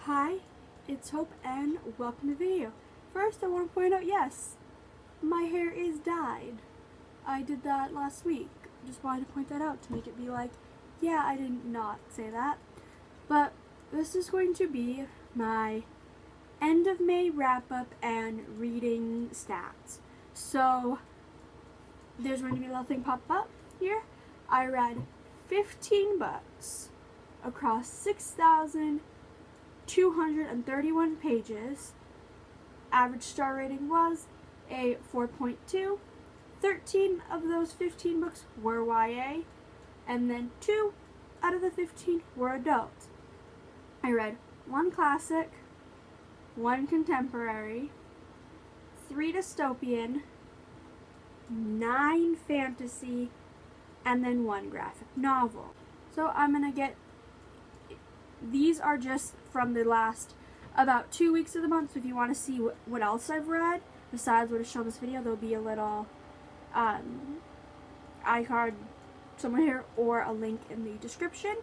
Hi, it's Hope and welcome to the video. First, I want to point out, yes, my hair is dyed. I did that last week. Just wanted to point that out to make it be like, yeah, I did not say that. But this is going to be my end of May wrap up and reading stats. So, there's going to be a little thing pop up here. I read 15 books across 6,231 pages. Average star rating was a 4.2. 13 of those 15 books were YA, and then 2 out of the 15 were adult. I read 1 classic, 1 contemporary, 3 dystopian, 9 fantasy, and then 1 graphic novel. So I'm gonna get, these are just from the last about 2 weeks of the month, so if you want to see what else I've read, besides what is shown in this video, there'll be a little iCard somewhere here or a link in the description.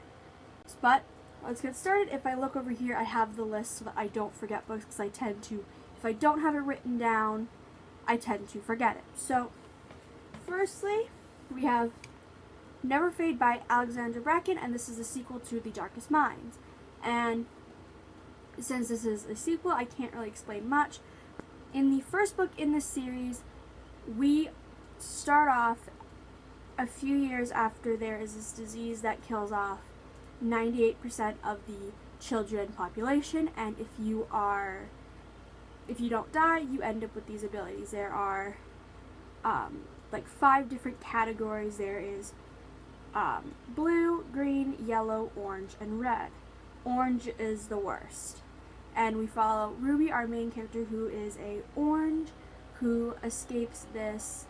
But let's get started. If I look over here, I have the list so that I don't forget books, because I tend to, if I don't have it written down, I tend to forget it. So, firstly, we have Neverfade by Alexandra Bracken, and this is a sequel to The Darkest Minds. And since this is a sequel, I can't really explain much. In the first book in this series, we start off a few years after there is this disease that kills off 98% of the children population, and if you don't die, you end up with these abilities. There are like 5 different categories. There is blue, green, yellow, orange, and red. Orange is the worst. And we follow Ruby, our main character, who is a orange, who escapes this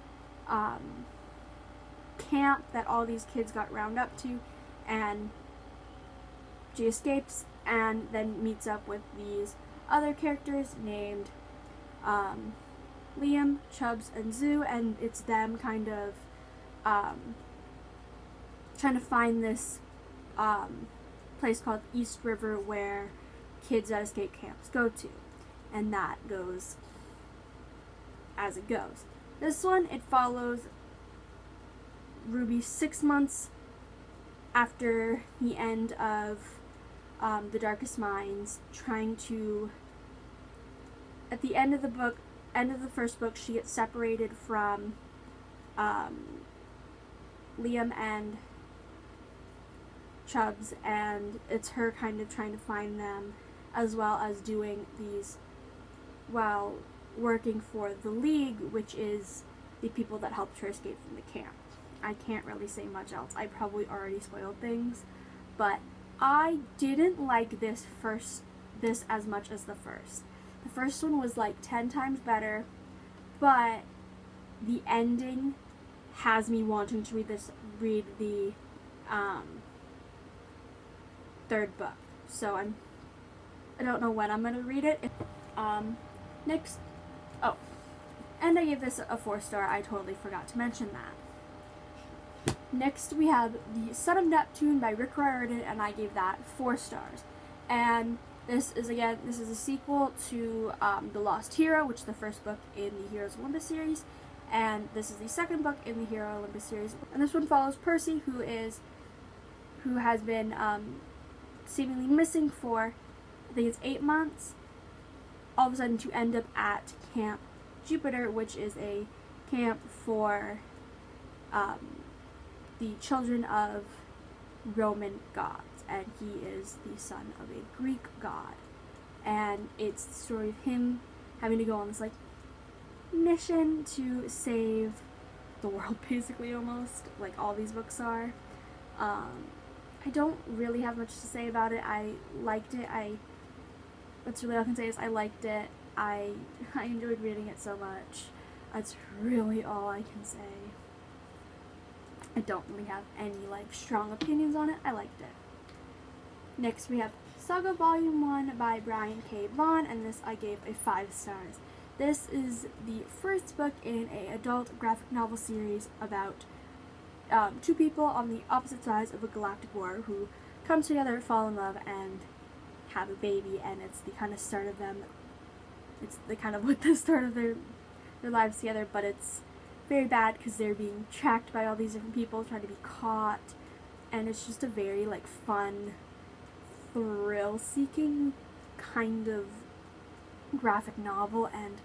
camp that all these kids got round up to, and she escapes and then meets up with these other characters named Liam, Chubbs, and Zoo, and it's them kind of trying to find this place called East River where kids at escape camps go to, and that goes as it goes. This one, it follows Ruby 6 months after the end of The Darkest Minds, trying to, at the end of the book, end of the first book, she gets separated from Liam and Chubbs, and it's her kind of trying to find them, as well as doing these while working for the League, which is the people that helped her escape from the camp. I can't really say much else. I probably already spoiled things, but I didn't like this as much as the first. The first one was like 10 times better, but the ending has me wanting to read the third book. So I don't know when I'm gonna read it. Next, and I gave this a 4-star. I totally forgot to mention that. Next, we have The Son of Neptune by Riordan, and I gave that 4 stars. And this is a sequel to The Lost Hero, which is the first book in the Heroes Olympus series, and this is the second book in the Hero Olympus series. And this one follows Percy, who has been seemingly missing for, I think it's 8 months, all of a sudden to end up at Camp Jupiter, which is a camp for the children of Roman gods, and he is the son of a Greek god. And it's the story of him having to go on this like mission to save the world, basically, almost, like all these books are. I don't really have much to say about it. I liked it. That's really all I can say is I liked it. I enjoyed reading it so much. That's really all I can say. I don't really have any like strong opinions on it. I liked it. Next, we have Saga Volume 1 by Bryant K. Vaughan, and this I gave a 5 stars. This is the first book in an adult graphic novel series about 2 people on the opposite sides of a galactic war who come together, fall in love, and have a baby, and it's the kind of start of them, it's the kind of what the start of their lives together, but it's very bad because they're being tracked by all these different people trying to be caught, and it's just a very like fun, thrill-seeking kind of graphic novel, and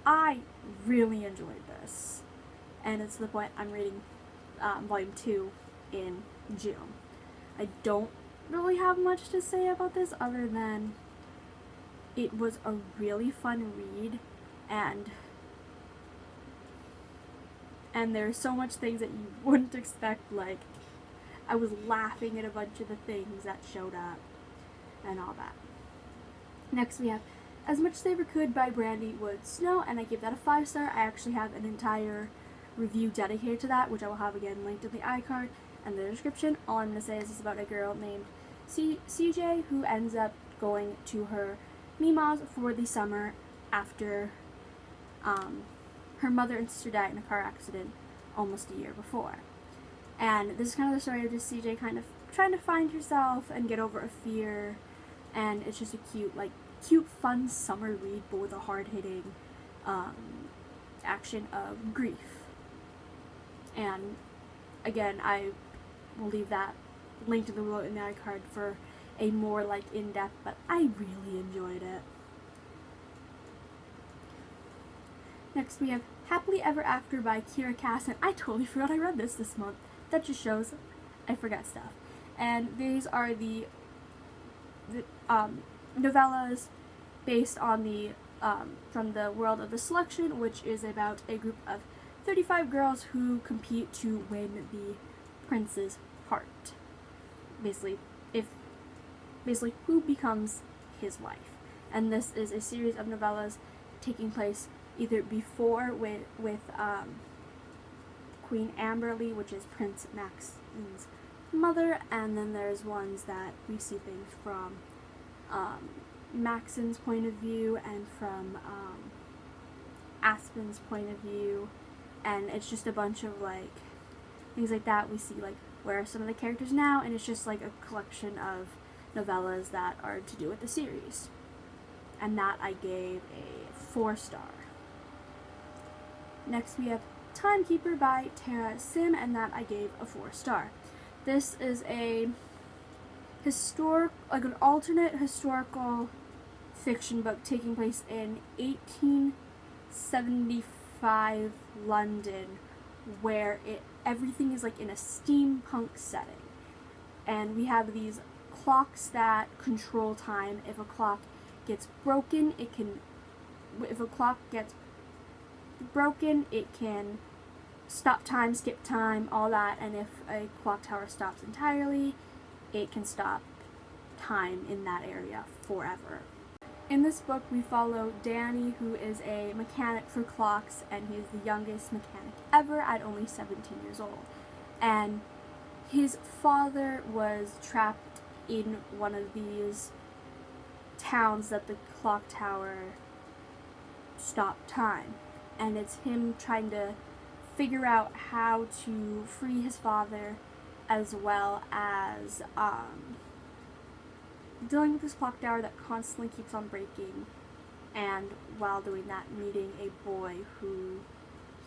I really enjoyed this, and it's to the point I'm reading volume 2 in June. I don't really have much to say about this other than it was a really fun read, and there's so much things that you wouldn't expect. Like, I was laughing at a bunch of the things that showed up and all that. Next we have As Much as I Ever Could by Brandy Wood Snow, and I give that a 5-star. I actually have an entire review dedicated to that, which I will have again linked in the iCard and the description. All I'm going to say is it's about a girl named CJ who ends up going to her Mima's for the summer after her mother and sister died in a car accident almost a year before. And this is kind of the story of just CJ kind of trying to find herself and get over a fear, and it's just a cute, fun summer read, but with a hard-hitting action of grief. And again, I will leave that linked in the iCard for a more like in-depth, but I really enjoyed it. Next we have Happily Ever After by Kiera Cass, and I totally forgot I read this month. That just shows I forget stuff. And these are the novellas based on the from the world of The Selection, which is about a group of 35 girls who compete to win the prince's heart. Basically who becomes his wife. And this is a series of novellas taking place either before with Queen Amberly, which is Prince Maxon's mother, and then there's ones that we see things from Maxon's point of view and from Aspen's point of view, and it's just a bunch of like things like that. We see like where are some of the characters now, and it's just like a collection of novellas that are to do with the series, and that I gave a 4-star. Next we have Timekeeper by Tara Sim, and that I gave a 4-star. This is a an alternate historical fiction book taking place in 1875 London, where everything is like in a steampunk setting. And we have these clocks that control time. If a clock gets broken, it can stop time, skip time, all that, and if a clock tower stops entirely, it can stop time in that area forever. In this book, we follow Danny, who is a mechanic for clocks, and he's the youngest mechanic ever at only 17 years old. And his father was trapped in one of these towns that the clock tower stopped time. And it's him trying to figure out how to free his father, as well as dealing with this clock tower that constantly keeps on breaking, and while doing that, meeting a boy who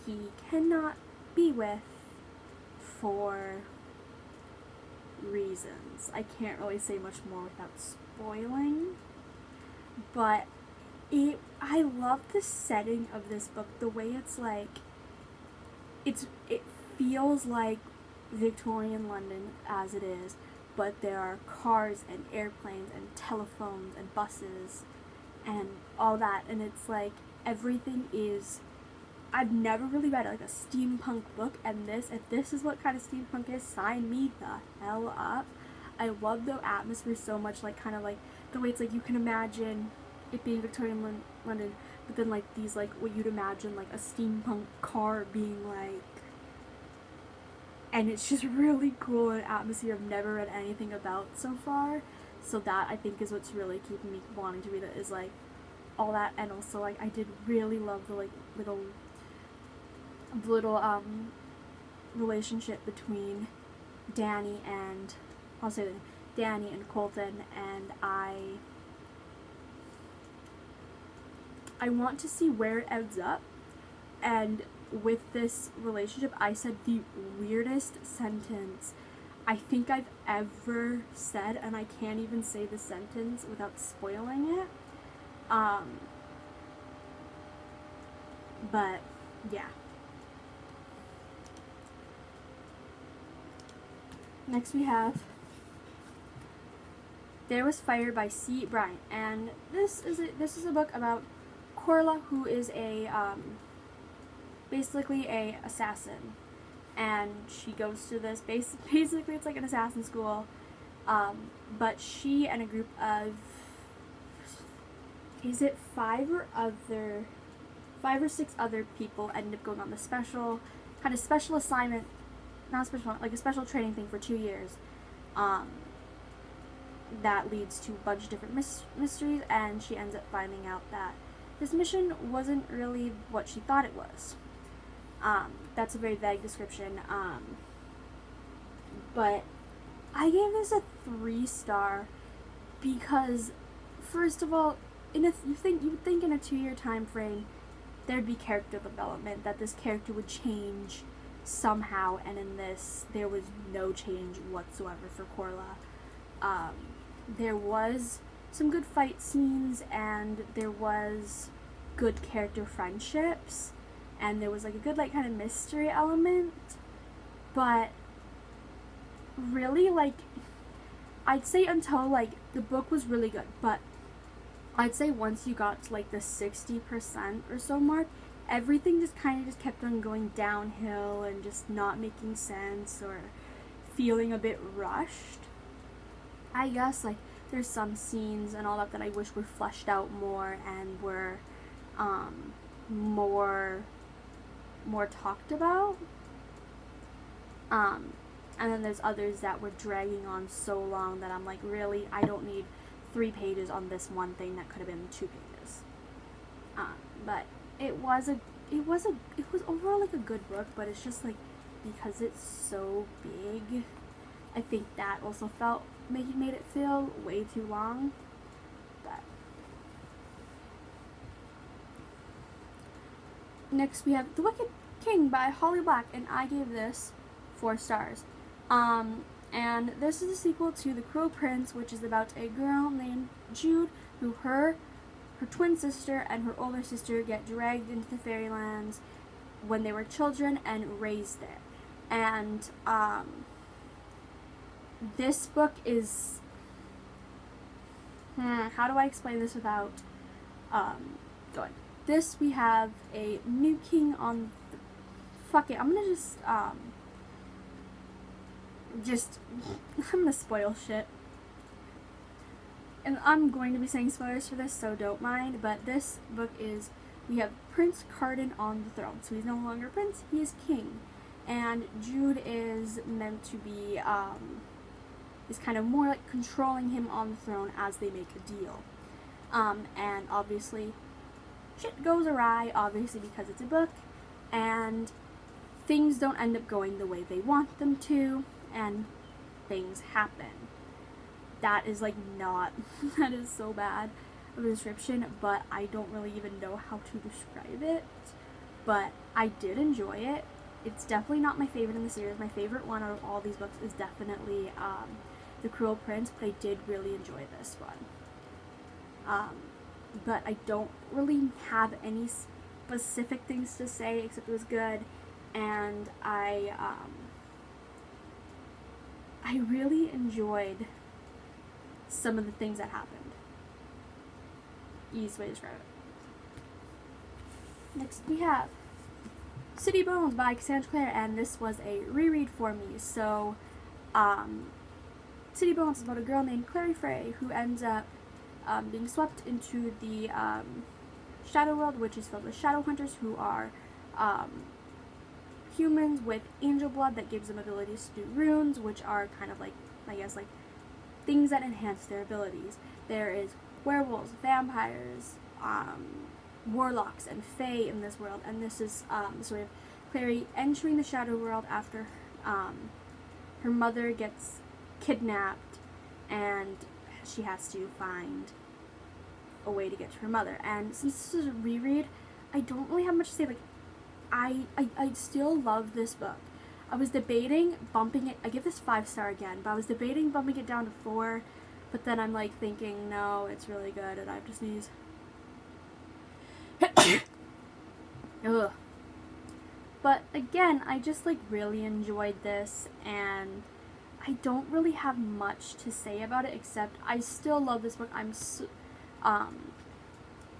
he cannot be with for reasons. I can't really say much more without spoiling, but I love the setting of this book, the way it's like, it feels like Victorian London as it is, but there are cars and airplanes and telephones and buses and all that, and it's like everything is, I've never really read like a steampunk book, and if this is what kind of steampunk is, sign me the hell up. I love the atmosphere so much, like kind of like the way it's like you can imagine it being Victorian London, but then like these like what you'd imagine like a steampunk car being like, and it's just really cool, an atmosphere I've never read anything about so far. So that I think is what's really keeping me wanting to read it, is like all that, and also like I did really love the like little relationship between Danny and Danny and Colton, and I want to see where it ends up. And with this relationship, I said the weirdest sentence I think I've ever said, and I can't even say the sentence without spoiling it. But yeah. Next we have There Was Fire by C. Bryant, and this is a book about Corla, who is a basically a assassin, and she goes to this basically it's like an assassin school, but she and a group of five or six other people end up going on the special assignment, not special, like a special training thing for 2 years, that leads to a bunch of different mysteries, and she ends up finding out that this mission wasn't really what she thought it was. That's a very vague description, but I gave this a 3-star because, first of all, you would think in a 2-year time frame there'd be character development, that this character would change somehow, and in this there was no change whatsoever for Corla. There was some good fight scenes, and there was good character friendships, and there was like a good like kind of mystery element, but really, like, I'd say until like the book was really good, but I'd say once you got to like the 60% or so mark, everything just kind of kept on going downhill and just not making sense or feeling a bit rushed. I guess like there's some scenes and all that I wish were fleshed out more and were more talked about. And then there's others that were dragging on so long that I'm like, really, I don't need 3 pages on this one thing that could have been 2 pages. But it was overall like a good book, but it's just like, because it's so big, I think that also made it feel way too long. But next we have The Wicked King by Holly Black, and I gave this 4 stars. And this is a sequel to The Cruel Prince, which is about a girl named Jude who her twin sister and her older sister get dragged into the fairylands when they were children and raised there. And this book is how do I explain this without going? This, we have a new king on the, fuck it, I'm gonna just I'm gonna spoil shit. And I'm going to be saying spoilers for this, so don't mind, but this book is, we have Prince Carden on the throne. So he's no longer prince, he is king. And Jude is meant to be, is kind of more like controlling him on the throne as they make a deal. And obviously, shit goes awry, obviously, because it's a book, and things don't end up going the way they want them to, and things happen. That is like not, that is so bad of a description, but I don't really even know how to describe it. But I did enjoy it. It's definitely not my favorite in the series. My favorite one out of all these books is definitely The Cruel Prince, but I did really enjoy this one. But I don't really have any specific things to say except it was good, and I really enjoyed some of the things that happened. Easiest way to describe it. Next we have City Bones by Cassandra Clare, and this was a reread for me. So, City Bones is about a girl named Clary Frey who ends up being swept into the Shadow World, which is filled with shadow hunters who are humans with angel blood that gives them abilities to do runes, which are kind of like, I guess, like things that enhance their abilities. There is werewolves, vampires, warlocks, and fae in this world, and this is the story of Clary entering the Shadow World after her mother gets kidnapped and she has to find a way to get to her mother. And since this is a reread, I don't really have much to say. Like, I still love this book. I was debating bumping it. I give this 5-star again, but I was debating bumping it down to 4. But then I'm like thinking, no, it's really good, and I have to sneeze. Ugh. But again, I just like really enjoyed this, and I don't really have much to say about it except I still love this book.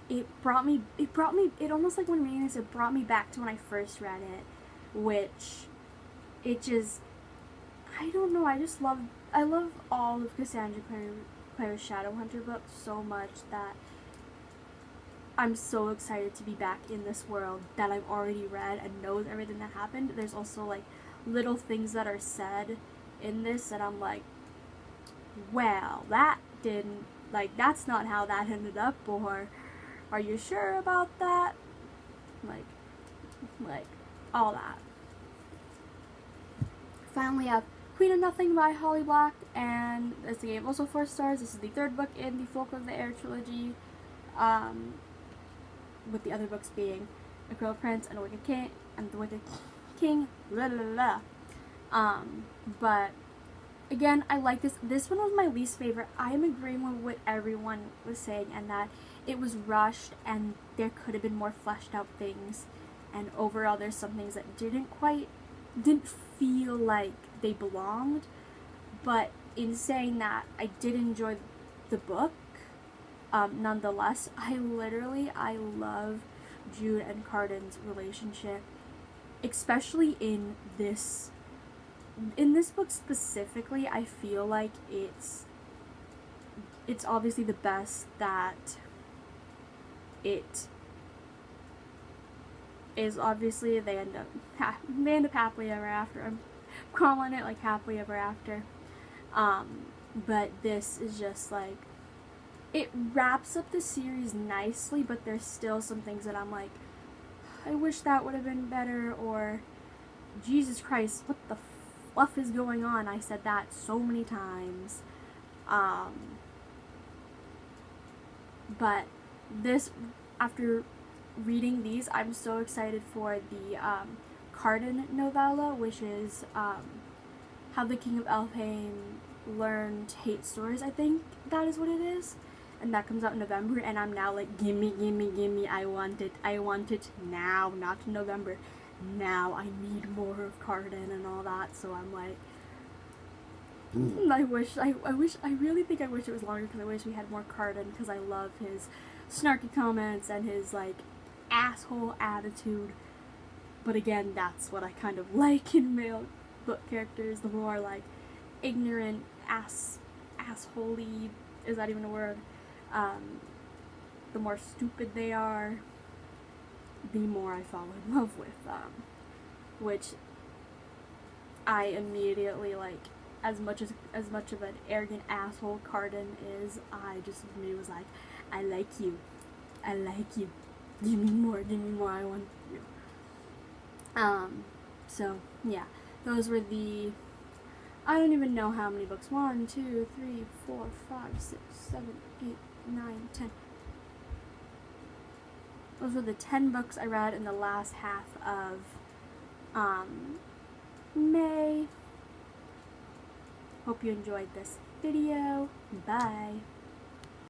It almost like when reading this, it brought me back to when I first read it, which it just, I don't know, I love all of Cassandra Clare's Shadowhunter books so much that I'm so excited to be back in this world that I've already read and knows everything that happened. There's also like little things that are said in this that I'm like, well, that didn't, like, that's not how that ended up, or are you sure about that? Like all that. Finally have Quitanothing by Holly Black, and this game also 4 stars. This is the 3rd book in the Folk of the Air trilogy, with the other books being A Cruel Prince and A Wicked King, and The Wicked King, blah, blah, blah. But again, I like this. This one was my least favorite. I am agreeing with what everyone was saying, and that it was rushed and there could have been more fleshed out things, and overall there's some things that didn't feel like they belonged. But in saying that, I did enjoy the book nonetheless. I love Jude and Carden's relationship, especially in this book specifically. I feel like it's obviously the best that it is. Obviously they end up happily ever after. I'm calling it like happily ever after. But this is just like, it wraps up the series nicely, but there's still some things that I'm like, I wish that would have been better, or Jesus Christ, what the fluff is going on? I said that so many times. But this, after reading these, I'm so excited for the Carden novella, which is How the King of Elfhame Learned Hate Stories. I think that is what it is. And that comes out in November, and I'm now like, gimme, I want it now, not in November. Now I need more of Carden and all that, so I'm like, I really think I wish it was longer, because I wish we had more Carden, because I love his snarky comments and his like asshole attitude. But again, that's what I kind of like in male book characters, the more like ignorant, assholey, is that even a word? The more stupid they are, the more I fall in love with them. Which I immediately, like, as much of an arrogant asshole Carden is, I just immediately was like, I like you, give me more, I want you. So yeah, those were the, I don't even know how many books, 1, 2, 3, 4, 5, 6, 7, 8, 9, 10. Those were the 10 books I read in the last half of May. Hope you enjoyed this video. Bye.